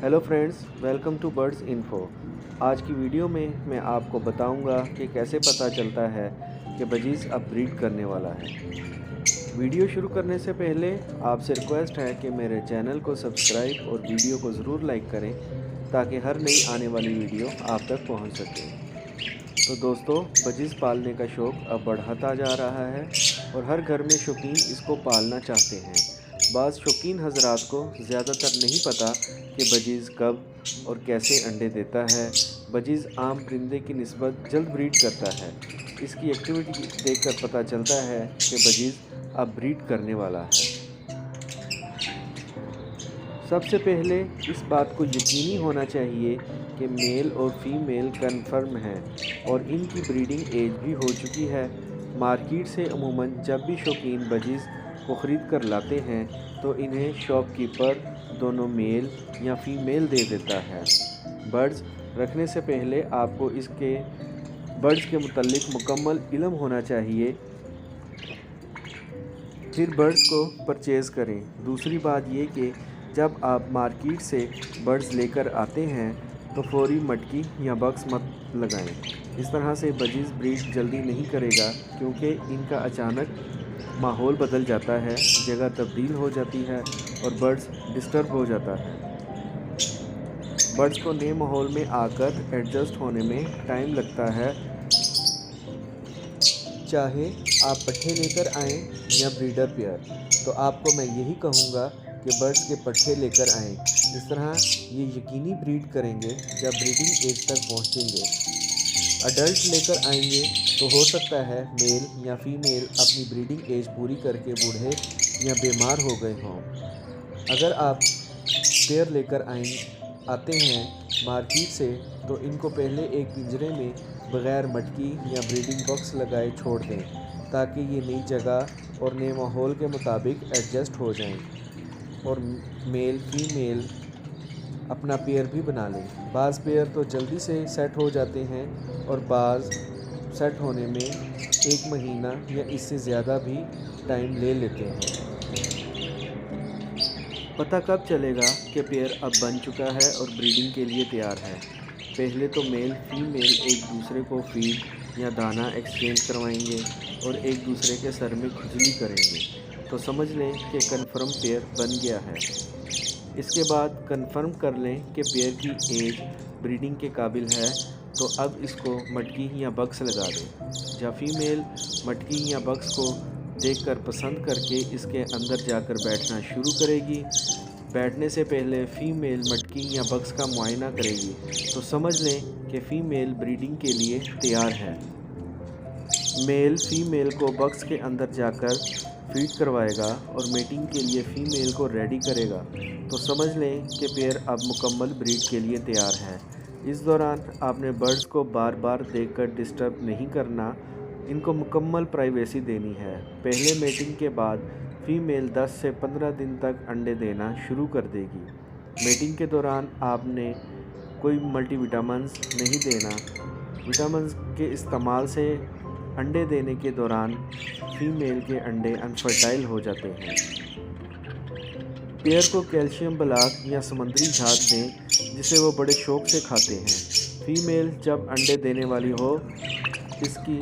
Hello friends, welcome to birds info. आज की video में मैं आपको बताऊंगा कि कैसे पता चलता है कि बजीज़ अब ब्रीड करने वाला है। वीडियो शुरू करने से पहले आपसे रिक्वेस्ट है कि मेरे चैनल को सब्सक्राइब और वीडियो को ज़रूर लाइक करें ताकि हर नई आने वाली वीडियो आप तक पहुंच सके। तो दोस्तों, बजीज़ पालने का शौक़ अब बढ़ता जा रहा है और हर घर में शौकीन इसको पालना चाहते हैं। बाज़ शौकीन हज़रात को ज़्यादातर नहीं पता कि बजीज़ कब और कैसे अंडे देता है। बजीज़ आम परिंदे की निस्बत जल्द ब्रीड करता है। इसकी एक्टिविटी देखकर पता चलता है कि बजीज़ अब ब्रीड करने वाला है। सबसे पहले इस बात को यकीनी होना चाहिए कि मेल और फीमेल कन्फर्म हैं और इनकी ब्रीडिंग एज भी हो चुकी है। मार्केट से अमूमन जब भी शौकीन बजीज़ को ख़रीद कर लाते हैं तो इन्हें शॉपकीपर दोनों मेल या फीमेल दे देता है। बर्ड्स रखने से पहले आपको इसके बर्ड्स के मुतल्लिक मुकम्मल इल्म होना चाहिए, फिर बर्ड्स को परचेज़ करें। दूसरी बात ये कि जब आप मार्केट से बर्ड्स लेकर आते हैं तो फौरी मटकी या बक्स मत लगाएं। इस तरह से बजीज़ ब्रीड जल्दी नहीं करेगा क्योंकि इनका अचानक माहौल बदल जाता है, जगह तब्दील हो जाती है और बर्ड्स डिस्टर्ब हो जाता है। बर्ड्स को नए माहौल में आकर एडजस्ट होने में टाइम लगता है, चाहे आप पट्ठे लेकर आएँ या ब्रीडर पेयर। तो आपको मैं यही कहूँगा कि बर्ड्स के पट्ठे लेकर आएँ। इस तरह ये यकीनी ब्रीड करेंगे जब ब्रीडिंग एज तक पहुँचेंगे। अडल्ट लेकर आएंगे तो हो सकता है मेल या फीमेल अपनी ब्रीडिंग एज पूरी करके बूढ़े या बीमार हो गए हों। अगर आप पेयर लेकर आते हैं मार्केट से तो इनको पहले एक पिंजरे में बग़ैर मटकी या ब्रीडिंग बॉक्स लगाए छोड़ दें ताकि ये नई जगह और नए माहौल के मुताबिक एडजस्ट हो जाएं और मेल फीमेल अपना पेयर भी बना लें। बाज़ पेयर तो जल्दी से सेट हो जाते हैं और बाज़ सेट होने में 1 महीना या इससे ज़्यादा भी टाइम ले लेते हैं। पता कब चलेगा कि पेयर अब बन चुका है और ब्रीडिंग के लिए तैयार है? पहले तो मेल फीमेल एक दूसरे को फीड या दाना एक्सचेंज करवाएंगे और एक दूसरे के सर में खुजली करेंगे तो समझ लें कि कन्फर्म पेयर बन गया है। इसके बाद कंफर्म कर लें कि पेयर की एज ब्रीडिंग के काबिल है तो अब इसको मटकी या बक्स लगा दें। जब फीमेल मटकी या बक्स को देखकर पसंद करके इसके अंदर जाकर बैठना शुरू करेगी, बैठने से पहले फ़ीमेल मटकी या बक्स का मुआयना करेगी तो समझ लें कि फ़ीमेल ब्रीडिंग के लिए तैयार है। मेल फ़ीमेल को बक्स के अंदर जाकर फीड करवाएगा और मेटिंग के लिए फ़ीमेल को रेडी करेगा तो समझ लें कि पेयर अब मुकम्मल ब्रीड के लिए तैयार है। इस दौरान आपने बर्ड्स को बार बार देखकर डिस्टर्ब नहीं करना, इनको मुकम्मल प्राइवेसी देनी है। पहले मेटिंग के बाद फ़ीमेल 10 से 15 दिन तक अंडे देना शुरू कर देगी। मेटिंग के दौरान आपने कोई मल्टीविटामिन्स नहीं देना। विटामिन्स के इस्तेमाल से अंडे देने के दौरान फीमेल के अंडे अनफर्टाइल हो जाते हैं। पेयर को कैल्शियम ब्लॉक या समुद्री झाग दें जिसे वो बड़े शौक़ से खाते हैं। फीमेल जब अंडे देने वाली हो इसकी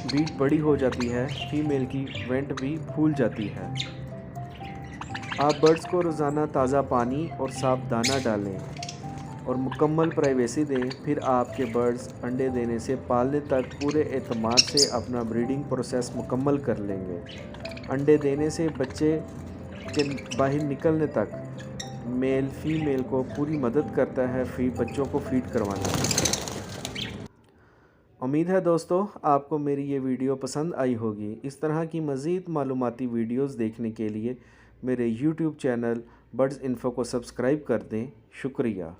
बीट बड़ी हो जाती है, फीमेल की वेंट भी फूल जाती है। आप बर्ड्स को रोज़ाना ताज़ा पानी और साफ दाना डालें और मुकम्मल प्राइवेसी दें। फिर आपके बर्ड्स अंडे देने से पालने तक पूरे एतमाद से अपना ब्रीडिंग प्रोसेस मुकम्मल कर लेंगे। अंडे देने से बच्चे के बाहर निकलने तक मेल फीमेल को पूरी मदद करता है बच्चों को फीड करवाना। उम्मीद है दोस्तों आपको मेरी ये वीडियो पसंद आई होगी। इस तरह की मज़ीद मालूमाती वीडियोज़ देखने के लिए मेरे YouTube चैनल बर्ड्स इन्फो को सब्सक्राइब कर दें। शुक्रिया।